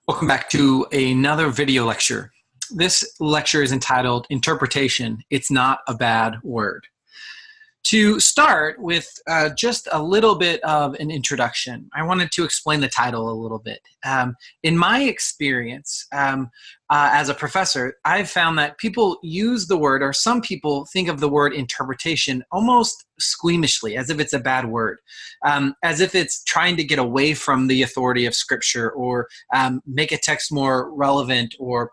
Welcome back to another video lecture. This lecture is entitled Interpretation, It's Not a Bad Word. To start with just a little bit of an introduction, I wanted to explain the title a little bit. In my experience as a professor, I've found that people use the word, or some people think of the word interpretation almost squeamishly, as if it's a bad word, as if it's trying to get away from the authority of Scripture or make a text more relevant or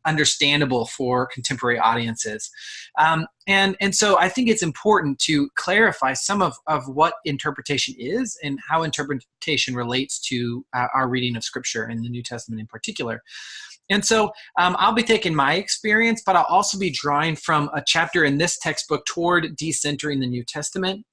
understandable for contemporary audiences. And so I think it's important to clarify some of what interpretation is and how interpretation relates to our reading of Scripture and the New Testament in particular. And so I'll be taking my experience, but I'll also be drawing from a chapter in this textbook toward decentering the New Testament.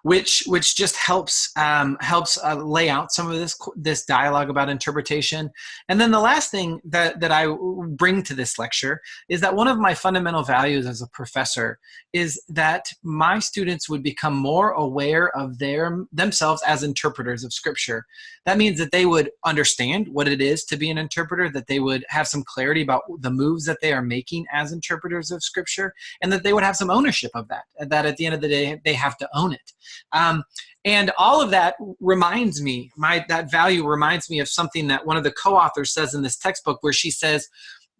Which just helps lay out some of this dialogue about interpretation. And then the last thing that I bring to this lecture is that one of my fundamental values as a professor is that my students would become more aware of themselves as interpreters of Scripture. That means that they would understand what it is to be an interpreter, that they would have some clarity about the moves that they are making as interpreters of Scripture, and that they would have some ownership of that at the end of the day, they have to own it. And all of that reminds me, that value reminds me of something that one of the co-authors says in this textbook, where she says,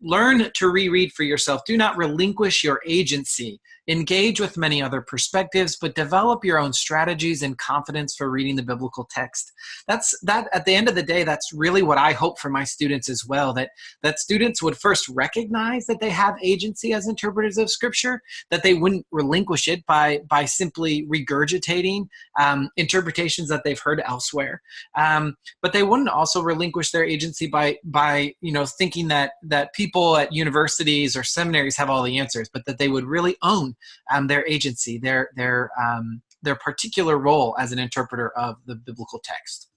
learn to reread for yourself. Do not relinquish your agency. Engage with many other perspectives, but develop your own strategies and confidence for reading the biblical text. That at the end of the day, that's really what I hope for my students as well, that students would first recognize that they have agency as interpreters of Scripture, that they wouldn't relinquish it by simply regurgitating interpretations that they've heard elsewhere. But they wouldn't also relinquish their agency by thinking that people at universities or seminaries have all the answers, but that they would really own their agency, their particular role as an interpreter of the biblical text.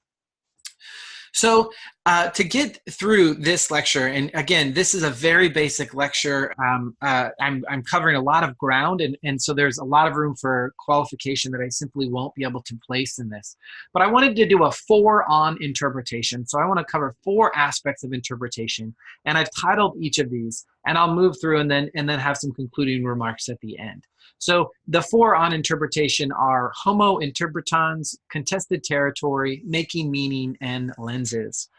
So to get through this lecture, and again, this is a very basic lecture. I'm covering a lot of ground, and so there's a lot of room for qualification that I simply won't be able to place in this. But I wanted to do a 4 on interpretation. So I want to cover 4 aspects of interpretation, and I've titled each of these, and I'll move through and then have some concluding remarks at the end. So the 4 on interpretation are homo interpretans, contested territory, making meaning, and lenses.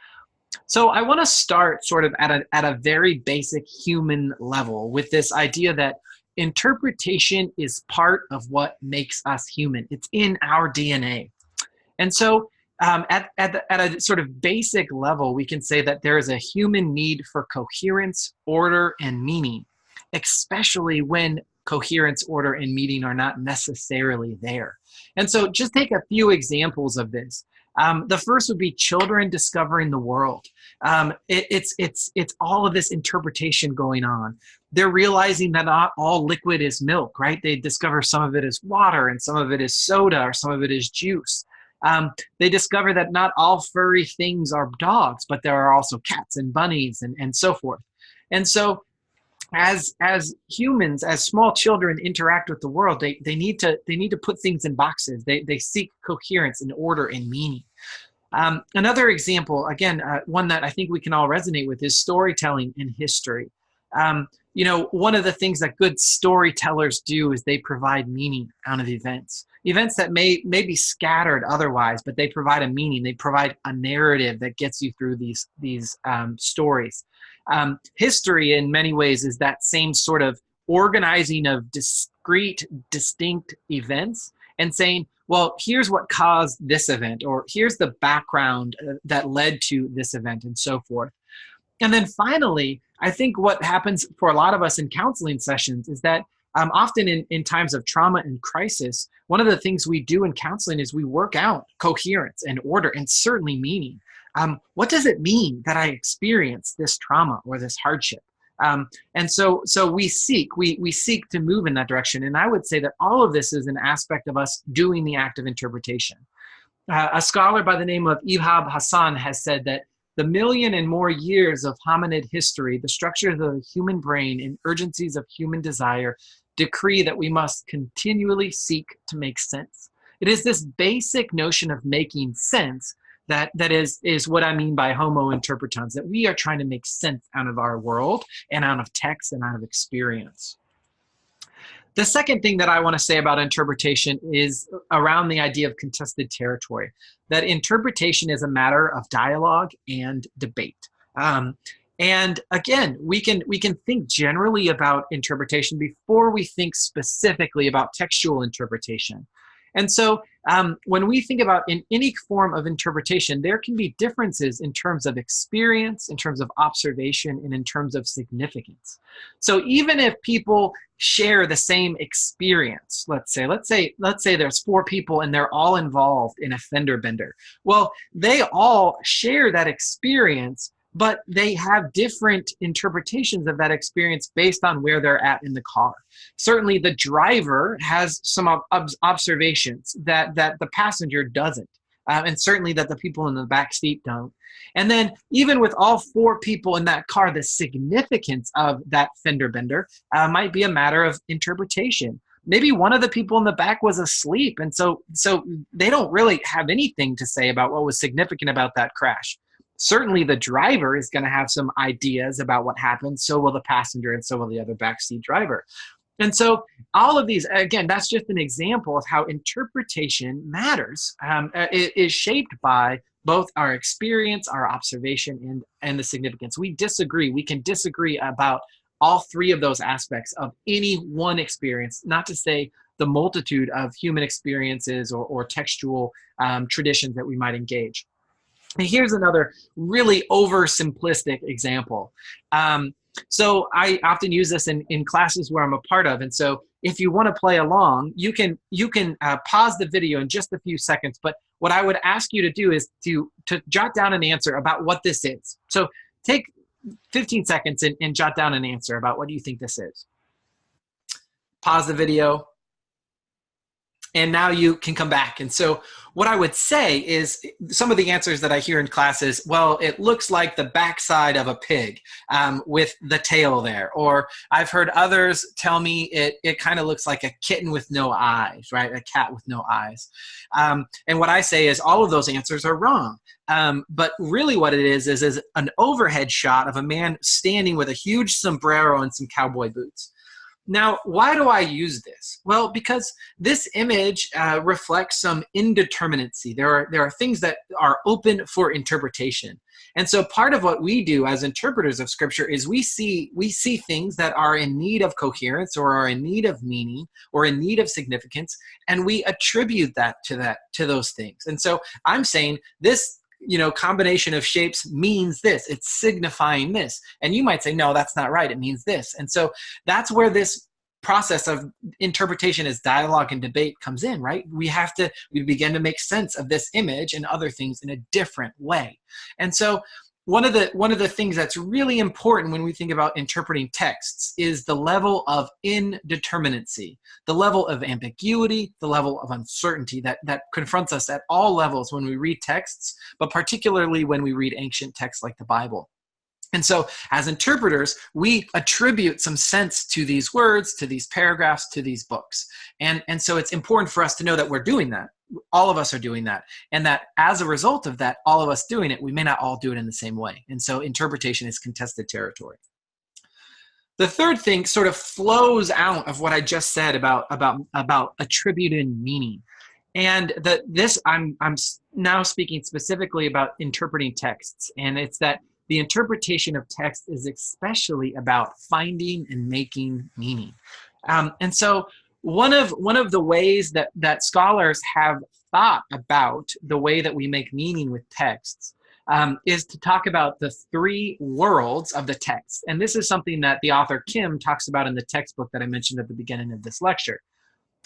So I want to start sort of at a very basic human level with this idea that interpretation is part of what makes us human. It's in our DNA. And so at a sort of basic level, we can say that there is a human need for coherence, order, and meaning, especially when coherence, order, and meaning are not necessarily there. And so just take a few examples of this. The first would be children discovering the world. It's all of this interpretation going on. They're realizing that not all liquid is milk, right? They discover some of it is water and some of it is soda or some of it is juice. They discover that not all furry things are dogs, but there are also cats and bunnies and so forth. And so as humans, as small children interact with the world, they need to put things in boxes. They seek coherence and order and meaning. Another example, again, one that I think we can all resonate with, is storytelling in history. One of the things that good storytellers do is they provide meaning out of events that may be scattered otherwise, but they provide a meaning. They provide a narrative that gets you through these stories. History, in many ways, is that same sort of organizing of discrete, distinct events and saying, well, here's what caused this event, or here's the background that led to this event, and so forth. And then finally, I think what happens for a lot of us in counseling sessions is that often in times of trauma and crisis, one of the things we do in counseling is we work out coherence and order and certainly meaning. What does it mean that I experienced this trauma or this hardship? And so we seek to move in that direction. And I would say that all of this is an aspect of us doing the act of interpretation. A scholar by the name of Ihab Hassan has said that the million and more years of hominid history, the structure of the human brain and urgencies of human desire decree that we must continually seek to make sense. It is this basic notion of making sense That is what I mean by homo interpretans, that we are trying to make sense out of our world and out of text and out of experience. The second thing that I want to say about interpretation is around the idea of contested territory, that interpretation is a matter of dialogue and debate. And again, we can think generally about interpretation before we think specifically about textual interpretation. And so when we think about in any form of interpretation, there can be differences in terms of experience, in terms of observation, and in terms of significance. So even if people share the same experience, let's say there's 4 people and they're all involved in a fender bender. Well, they all share that experience, but they have different interpretations of that experience based on where they're at in the car. Certainly the driver has some observations that the passenger doesn't, and certainly that the people in the back seat don't. And then even with all 4 people in that car, the significance of that fender bender might be a matter of interpretation. Maybe one of the people in the back was asleep, and so they don't really have anything to say about what was significant about that crash. Certainly the driver is going to have some ideas about what happened, so will the passenger, and so will the other backseat driver. And so all of these, again, that's just an example of how interpretation matters. It is shaped by both our experience, our observation, and the significance. We can disagree about all 3 of those aspects of any one experience, not to say the multitude of human experiences or textual traditions that we might engage. And here's another really oversimplistic example. So I often use this in classes where I'm a part of. And so if you want to play along, you can pause the video in just a few seconds. But what I would ask you to do is to jot down an answer about what this is. So take 15 seconds and jot down an answer about what do you think this is. Pause the video. And now you can come back. And so what I would say is some of the answers that I hear in classes, well, it looks like the backside of a pig with the tail there. Or I've heard others tell me it kind of looks like a kitten with no eyes, right? A cat with no eyes. And what I say is all of those answers are wrong. But really what it is an overhead shot of a man standing with a huge sombrero and some cowboy boots. Now, why do I use this? Well, because this image reflects some indeterminacy. There are things that are open for interpretation. And so part of what we do as interpreters of Scripture is we see things that are in need of coherence or are in need of meaning or in need of significance, and we attribute that to those things. And so I'm saying this combination of shapes means this. It's signifying this. And you might say, no, that's not right. It means this. And so that's where this process of interpretation as dialogue and debate comes in, right? We begin to make sense of this image and other things in a different way. And so one of the things that's really important when we think about interpreting texts is the level of indeterminacy, the level of ambiguity, the level of uncertainty that confronts us at all levels when we read texts, but particularly when we read ancient texts like the Bible. And so as interpreters, we attribute some sense to these words, to these paragraphs, to these books. And so it's important for us to know that we're doing that. All of us are doing that. And that as a result of that, all of us doing it, we may not all do it in the same way. And so interpretation is contested territory. The third thing sort of flows out of what I just said about attributing meaning. And I'm now speaking specifically about interpreting texts. And it's that the interpretation of text is especially about finding and making meaning. And so one of the ways that scholars have thought about the way that we make meaning with texts is to talk about the 3 worlds of the text. And this is something that the author Kim talks about in the textbook that I mentioned at the beginning of this lecture.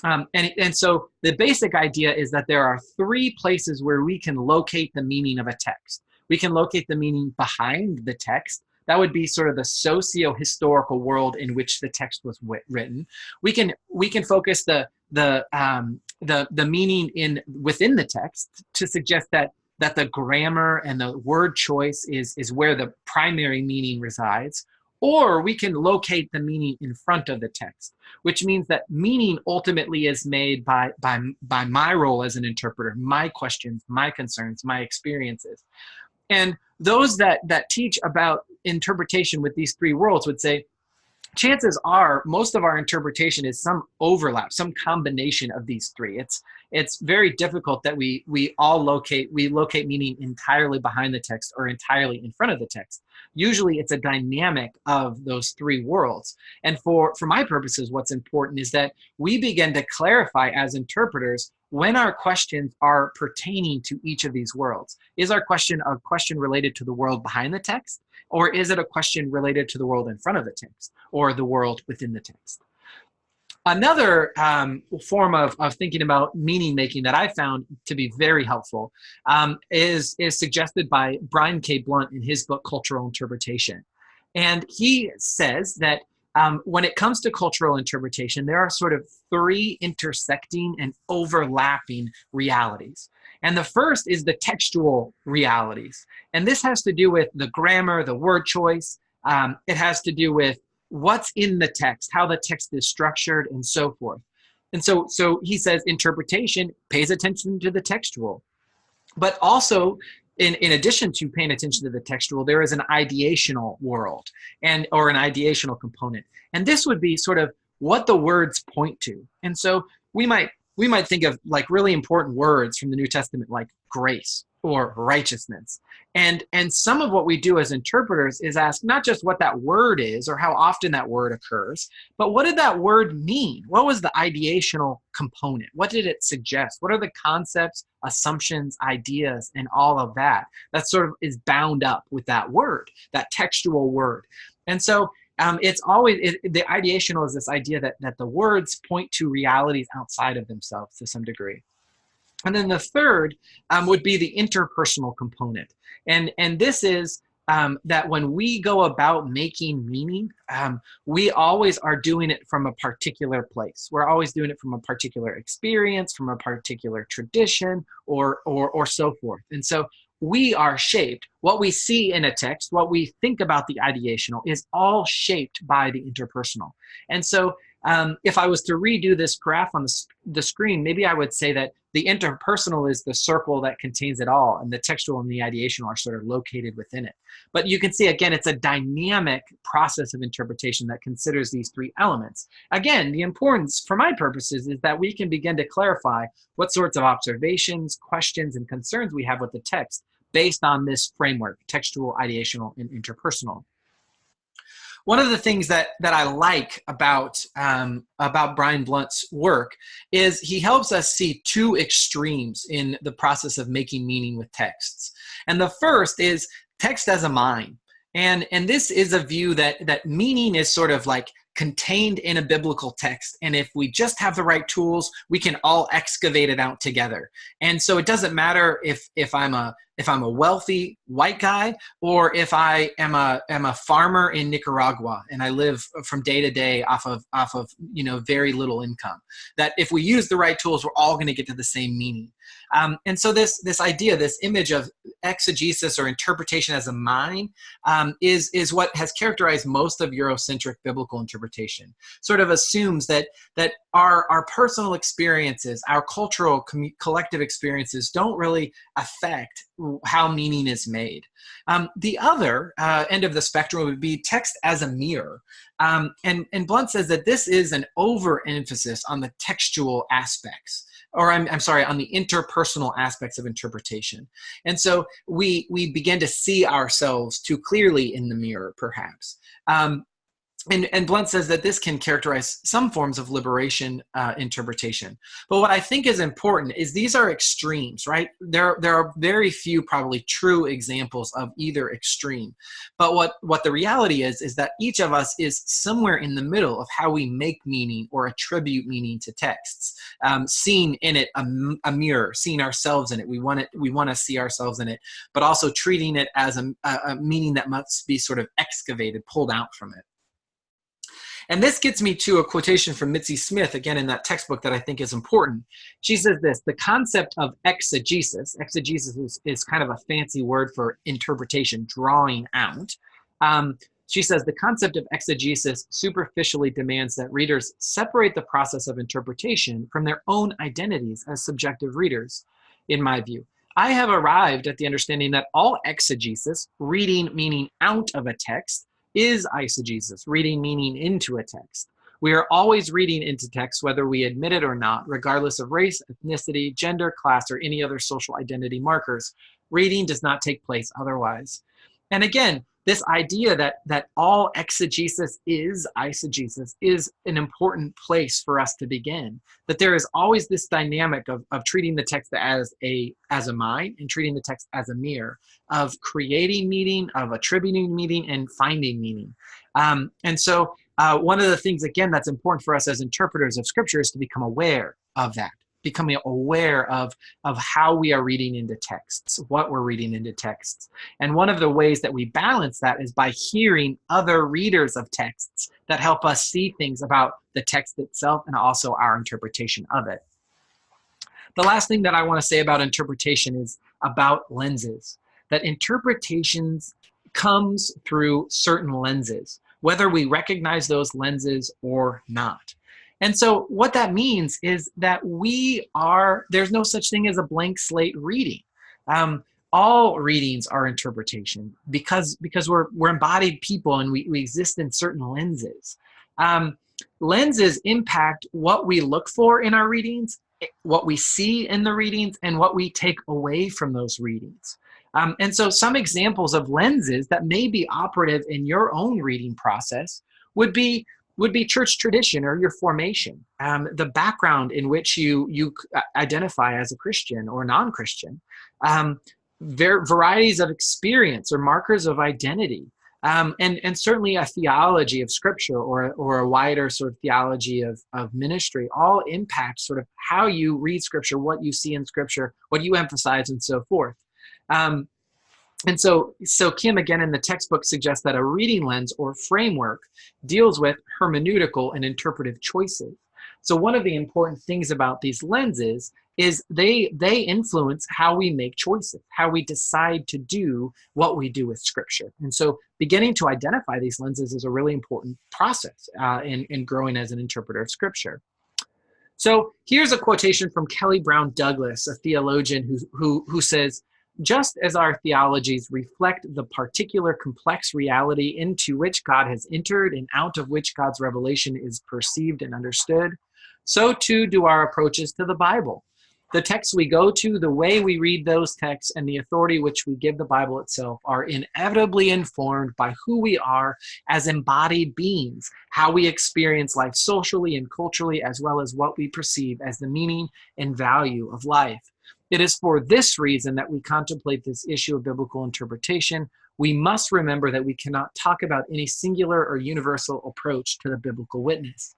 And so the basic idea is that there are 3 places where we can locate the meaning of a text. We can locate the meaning behind the text. That would be sort of the socio-historical world in which the text was written. We can focus the meaning within the text to suggest that the grammar and the word choice is where the primary meaning resides. or we can locate the meaning in front of the text, which means that meaning ultimately is made by my role as an interpreter, my questions, my concerns, my experiences. And those that teach about interpretation with these three worlds would say, chances are most of our interpretation is some overlap, some combination of these three. It's very difficult that we locate meaning entirely behind the text or entirely in front of the text. Usually it's a dynamic of those three worlds. And for my purposes, what's important is that we begin to clarify as interpreters when our questions are pertaining to each of these worlds. Is our question a question related to the world behind the text? Or is it a question related to the world in front of the text or the world within the text? Another form of thinking about meaning making that I found to be very helpful is suggested by Brian K. Blunt in his book, Cultural Interpretation. And he says that when it comes to cultural interpretation, there are sort of three intersecting and overlapping realities. And the first is the textual realities. And this has to do with the grammar, the word choice. It has to do with what's in the text, how the text is structured, and so forth. And so he says interpretation pays attention to the textual. But also, in addition to paying attention to the textual, there is an ideational world or an ideational component. And this would be sort of what the words point to. And so we might think of like really important words from the New Testament, like grace or righteousness. And some of what we do as interpreters is ask not just what that word is or how often that word occurs, but what did that word mean? What was the ideational component? What did it suggest? What are the concepts, assumptions, ideas, and all of that sort of is bound up with that word, that textual word? And so it's always, the ideational is this idea that the words point to realities outside of themselves to some degree. And then the third would be the interpersonal component. And this is that when we go about making meaning, we always are doing it from a particular place. We're always doing it from a particular experience, from a particular tradition, or so forth. And so we are shaped. What we see in a text, what we think about the ideational is all shaped by the interpersonal. And so if I was to redo this graph on the screen, maybe I would say that the interpersonal is the circle that contains it all, and the textual and the ideational are sort of located within it. But you can see, again, it's a dynamic process of interpretation that considers these three elements. Again, the importance, for my purposes, is that we can begin to clarify what sorts of observations, questions, and concerns we have with the text based on this framework: textual, ideational, and interpersonal. One of the things that I like about Brian Blunt's work is he helps us see two extremes in the process of making meaning with texts. And the first is text as a mine. And this is a view that meaning is sort of like contained in a biblical text. And if we just have the right tools, we can all excavate it out together. And so it doesn't matter if I'm a wealthy white guy or if I am a farmer in Nicaragua and I live from day to day off of very little income. That if we use the right tools, we're all going to get to the same meaning. And so this idea, this image of exegesis or interpretation as a mine is what has characterized most of Eurocentric biblical interpretation. Sort of assumes that our personal experiences, our cultural collective experiences don't really affect how meaning is made. The other end of the spectrum would be text as a mirror. And Blunt says that this is an overemphasis on the textual aspects, or I'm sorry, on the interpersonal aspects of interpretation. And so we begin to see ourselves too clearly in the mirror, perhaps. And Blunt says that this can characterize some forms of liberation interpretation. But what I think is important is these are extremes, right? There are very few probably true examples of either extreme. But what the reality is that each of us is somewhere in the middle of how we make meaning or attribute meaning to texts. Seeing in it a mirror, seeing ourselves in it. We want to see ourselves in it, but also treating it as a meaning that must be sort of excavated, pulled out from it. And this gets me to a quotation from Mitzi Smith, again, in that textbook that I think is important. She says this: the concept of exegesis is kind of a fancy word for interpretation, drawing out. She says the concept of exegesis superficially demands that readers separate the process of interpretation from their own identities as subjective readers, in my view. I have arrived at the understanding that all exegesis, reading meaning out of a text, is eisegesis, reading meaning into a text. We are always reading into text, whether we admit it or not, regardless of race, ethnicity, gender, class, or any other social identity markers. Reading does not take place otherwise. And again, this idea that all exegesis is eisegesis is an important place for us to begin. That there is always this dynamic of treating the text as a mind and treating the text as a mirror, of creating meaning, of attributing meaning, and finding meaning. And so one of the things, again, that's important for us as interpreters of Scripture is to become aware of that. Becoming aware of how we are reading into texts, what we're reading into texts. And one of the ways that we balance that is by hearing other readers of texts that help us see things about the text itself and also our interpretation of it. The last thing that I want to say about interpretation is about lenses. That interpretations comes through certain lenses, whether we recognize those lenses or not. And so what that means is that there's no such thing as a blank slate reading. All readings are interpretation because we're embodied people and we exist in certain lenses. Lenses impact what we look for in our readings, what we see in the readings, and what we take away from those readings. And so some examples of lenses that may be operative in your own reading process would be church tradition or your formation, the background in which you identify as a Christian or non-Christian, varieties of experience or markers of identity, and certainly a theology of Scripture or a wider sort of theology of ministry all impact sort of how you read Scripture, what you see in Scripture, what you emphasize, and so forth. And so Kim, again, in the textbook suggests that a reading lens or framework deals with hermeneutical and interpretive choices. So one of the important things about these lenses is they influence how we make choices, how we decide to do what we do with Scripture. And so beginning to identify these lenses is a really important process in growing as an interpreter of Scripture. So here's a quotation from Kelly Brown Douglas, a theologian who says, "Just as our theologies reflect the particular complex reality into which God has entered and out of which God's revelation is perceived and understood, so too do our approaches to the Bible. The texts we go to, the way we read those texts, and the authority which we give the Bible itself are inevitably informed by who we are as embodied beings, how we experience life socially and culturally, as well as what we perceive as the meaning and value of life. It is for this reason that we contemplate this issue of biblical interpretation. We must remember that we cannot talk about any singular or universal approach to the biblical witness."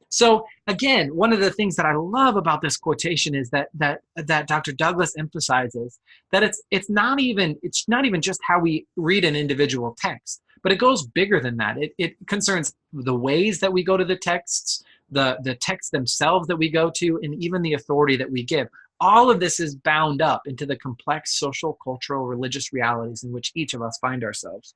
So again, one of the things that I love about this quotation is that Dr. Douglas emphasizes that it's not even just how we read an individual text, but it goes bigger than that. It concerns the ways that we go to the texts, the texts themselves that we go to, and even the authority that we give. All of this is bound up into the complex social, cultural, religious realities in which each of us find ourselves.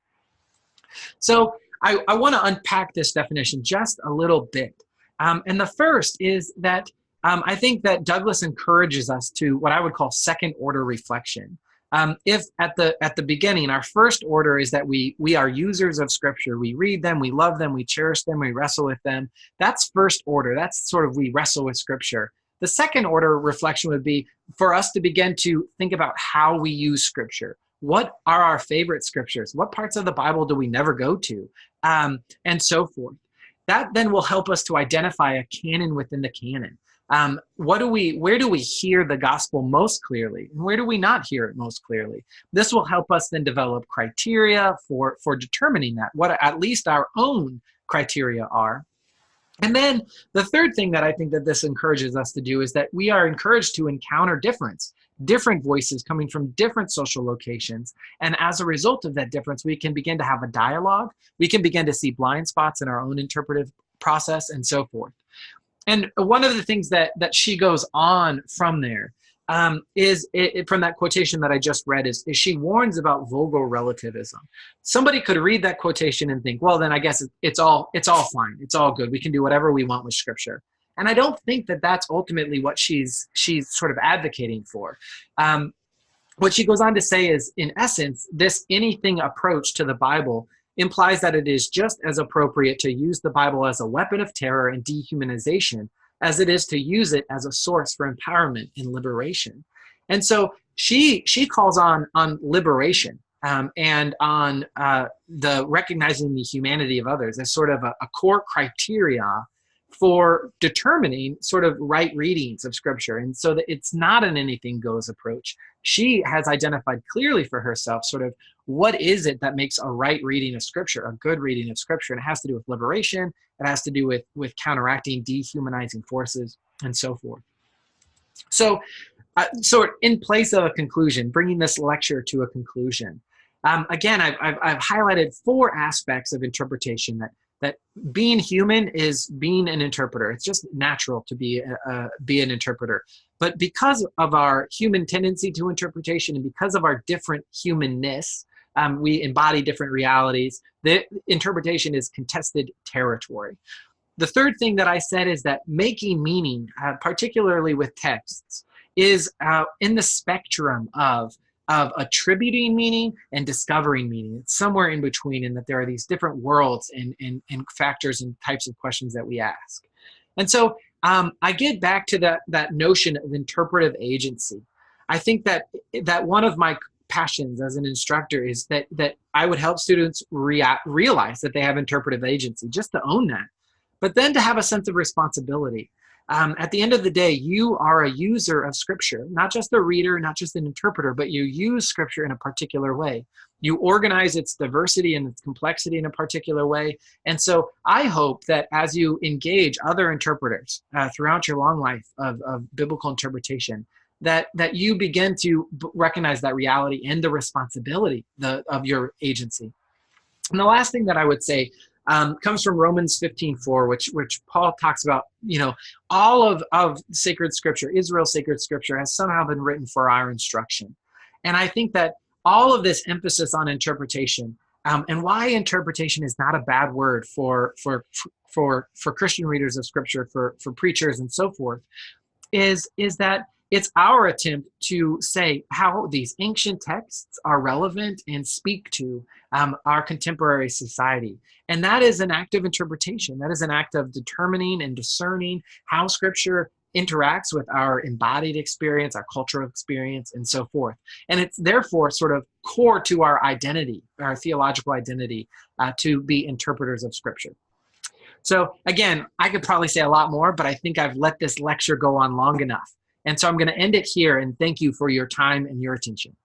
So I want to unpack this definition just a little bit. And the first is that I think that Douglas encourages us to what I would call second order reflection. If at the beginning, our first order is that we are users of Scripture, we read them, we love them, we cherish them, we wrestle with them. That's first order. That's sort of we wrestle with Scripture. The second order reflection would be for us to begin to think about how we use Scripture. What are our favorite Scriptures? What parts of the Bible do we never go to? And so forth. That then will help us to identify a canon within the canon. Where do we hear the gospel most clearly? And where do we not hear it most clearly? This will help us then develop criteria for determining that, what at least our own criteria are. And then the third thing that I think that this encourages us to do is that we are encouraged to encounter different voices coming from different social locations. And as a result of that difference, we can begin to have a dialogue. We can begin to see blind spots in our own interpretive process and so forth. And one of the things that she goes on from there from that quotation that I just read is she warns about vulgar relativism. Somebody could read that quotation and think, well, then I guess it's all fine. It's all good. We can do whatever we want with Scripture. And I don't think that that's ultimately what she's sort of advocating for. What she goes on to say is, in essence, this anything approach to the Bible implies that it is just as appropriate to use the Bible as a weapon of terror and dehumanization as it is to use it as a source for empowerment and liberation. And so she calls on liberation and on the recognizing the humanity of others as sort of a core criteria for determining sort of right readings of Scripture. And so that it's not an anything goes approach. She has identified clearly for herself sort of what is it that makes a right reading of Scripture, a good reading of Scripture. And it has to do with liberation. It has to do with counteracting dehumanizing forces and so forth. So in place of a conclusion, bringing this lecture to a conclusion, again, I've highlighted 4 aspects of interpretation that being human is being an interpreter. It's just natural to be an interpreter. But because of our human tendency to interpretation and because of our different humanness, we embody different realities. The interpretation is contested territory. The third thing that I said is that making meaning, particularly with texts, is in the spectrum of attributing meaning and discovering meaning. It's somewhere in between, in that there are these different worlds and factors and types of questions that we ask. And so I get back to that notion of interpretive agency. I think that one of my passions as an instructor is that I would help students realize that they have interpretive agency, just to own that, but then to have a sense of responsibility. At the end of the day, you are a user of Scripture, not just a reader, not just an interpreter, but you use Scripture in a particular way. You organize its diversity and its complexity in a particular way. And so I hope that as you engage other interpreters throughout your long life of biblical interpretation, that you begin to recognize that reality and the responsibility of your agency. And the last thing that I would say comes from Romans 15:4, which Paul talks about, all of sacred Scripture, Israel's sacred Scripture, has somehow been written for our instruction. And I think that all of this emphasis on interpretation, and why interpretation is not a bad word for Christian readers of Scripture, for preachers and so forth, is that it's our attempt to say how these ancient texts are relevant and speak to our contemporary society. And that is an act of interpretation. That is an act of determining and discerning how Scripture interacts with our embodied experience, our cultural experience, and so forth. And it's therefore sort of core to our identity, our theological identity, to be interpreters of Scripture. So again, I could probably say a lot more, but I think I've let this lecture go on long enough. And so I'm going to end it here, and thank you for your time and your attention.